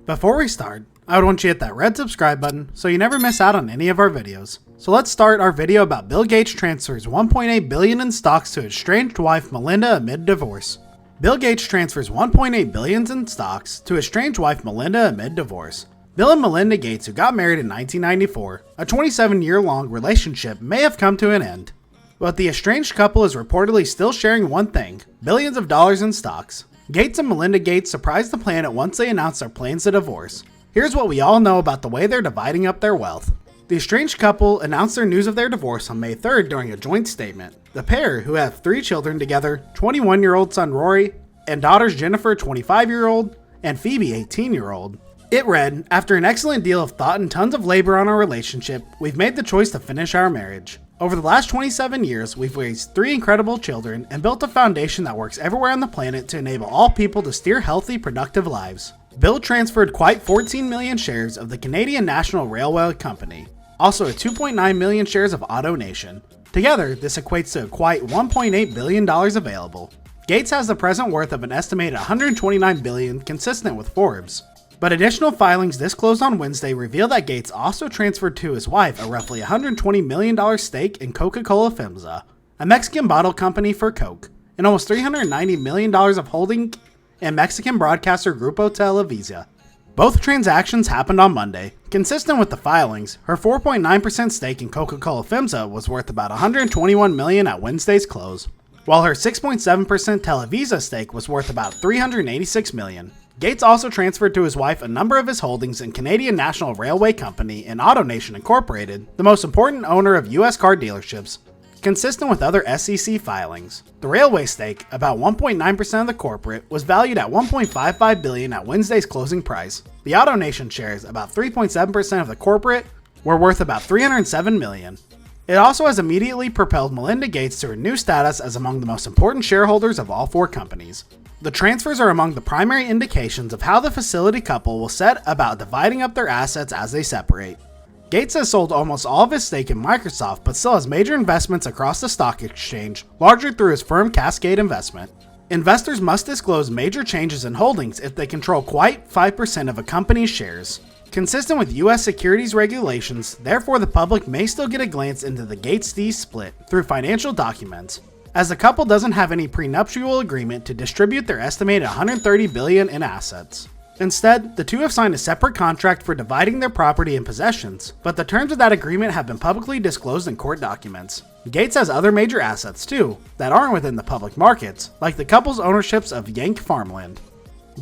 Before we start, I would want you to hit that red subscribe button so you never miss out on any of our videos. So let's start our video about Bill Gates transfers $1.8 billion in stocks to his estranged wife Melinda amid divorce. Bill Gates transfers $1.8 billion in stocks to his estranged wife Melinda amid divorce. Bill and Melinda Gates, who got married in 1994, a 27-year-long relationship may have come to an end. But the estranged couple is reportedly still sharing one thing: billions of dollars in stocks. Gates and Melinda Gates surprised the planet once they announced their plans to divorce. Here's what we all know about the way they're dividing up their wealth. The estranged couple announced their news of their divorce on May 3rd during a joint statement. The pair, who have 3 children together, 21-year-old son Rory, and daughters Jennifer, 25-year-old, and Phoebe, 18-year-old. It read, "After an excellent deal of thought and tons of labor on our relationship, we've made the choice to finish our marriage. Over the last 27 years, we've raised 3 incredible children and built a foundation that works everywhere on the planet to enable all people to steer healthy, productive lives." Bill transferred quite 14 million shares of the Canadian National Railway Company, also 2.9 million shares of AutoNation. Together, this equates to quite $1.8 billion available. Gates has the present worth of an estimated $129 billion, consistent with Forbes. But additional filings disclosed on Wednesday reveal that Gates also transferred to his wife a roughly $120 million stake in Coca-Cola FEMSA, a Mexican bottle company for Coke, and almost $390 million of holding in Mexican broadcaster Grupo Televisa. Both transactions happened on Monday. Consistent with the filings, her 4.9% stake in Coca-Cola FEMSA was worth about $121 million at Wednesday's close, while her 6.7% Televisa stake was worth about $386 million. Gates also transferred to his wife a number of his holdings in Canadian National Railway Company and AutoNation Incorporated, the most important owner of U.S. car dealerships, consistent with other SEC filings. The railway stake, about 1.9% of the corporate, was valued at $1.55 billion at Wednesday's closing price. The AutoNation shares, about 3.7% of the corporate, were worth about $307 million. It also has immediately propelled Melinda Gates to her new status as among the most important shareholders of all 4 companies. The transfers are among the primary indications of how the facility couple will set about dividing up their assets as they separate. Gates has sold almost all of his stake in Microsoft, but still has major investments across the stock exchange, largely through his firm Cascade Investment. Investors must disclose major changes in holdings if they control quite 5% of a company's shares. Consistent with U.S. securities regulations, therefore the public may still get a glance into the Gates-Steve split through financial documents, as the couple doesn't have any prenuptial agreement to distribute their estimated $130 billion in assets. Instead, the two have signed a separate contract for dividing their property and possessions, but the terms of that agreement have been publicly disclosed in court documents. Gates has other major assets too, that aren't within the public markets, like the couple's ownerships of Yank farmland.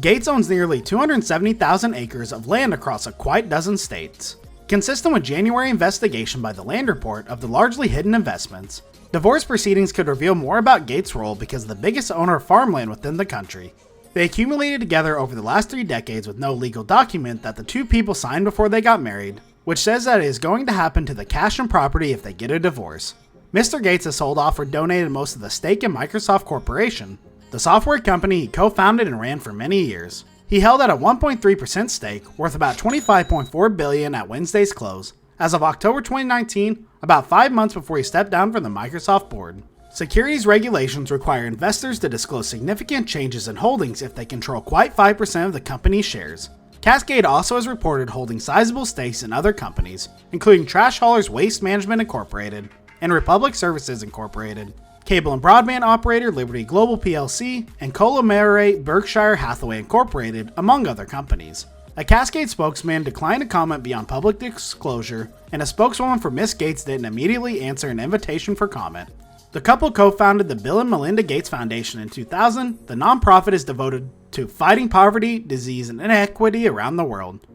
Gates owns nearly 270,000 acres of land across a quite dozen states. Consistent with January investigation by the Land Report of the largely hidden investments, divorce proceedings could reveal more about Gates' role because the biggest owner of farmland within the country. They accumulated together over the last 3 decades with no legal document that the two people signed before they got married, which says that it is going to happen to the cash and property if they get a divorce. Mr. Gates has sold off or donated most of the stake in Microsoft Corporation, the software company he co-founded and ran for many years. He held at a 1.3% stake, worth about $25.4 billion at Wednesday's close, as of October 2019, about 5 months before he stepped down from the Microsoft board. Securities regulations require investors to disclose significant changes in holdings if they control quite 5% of the company's shares. Cascade also has reported holding sizable stakes in other companies, including Trash Haulers Waste Management Incorporated and Republic Services Incorporated, cable and broadband operator Liberty Global PLC, and Colomere Berkshire Hathaway Incorporated, among other companies. A Cascade spokesman declined to comment beyond public disclosure, and a spokeswoman for Ms. Gates didn't immediately answer an invitation for comment. The couple co-founded the Bill and Melinda Gates Foundation in 2000. The nonprofit is devoted to fighting poverty, disease, and inequity around the world,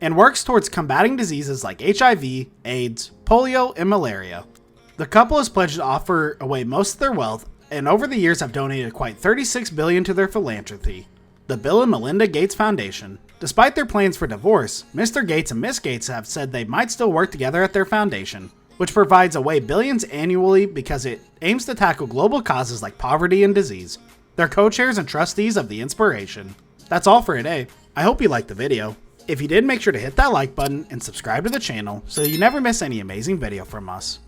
and works towards combating diseases like HIV, AIDS, polio, and malaria. The couple has pledged to offer away most of their wealth, and over the years have donated quite $36 billion to their philanthropy, the Bill and Melinda Gates Foundation. Despite their plans for divorce, Mr. Gates and Ms. Gates have said they might still work together at their foundation, which provides away billions annually because it aims to tackle global causes like poverty and disease. They're co-chairs and trustees of the Inspiration. That's all for today. I hope you liked the video. If you did, make sure to hit that like button and subscribe to the channel so you never miss any amazing video from us.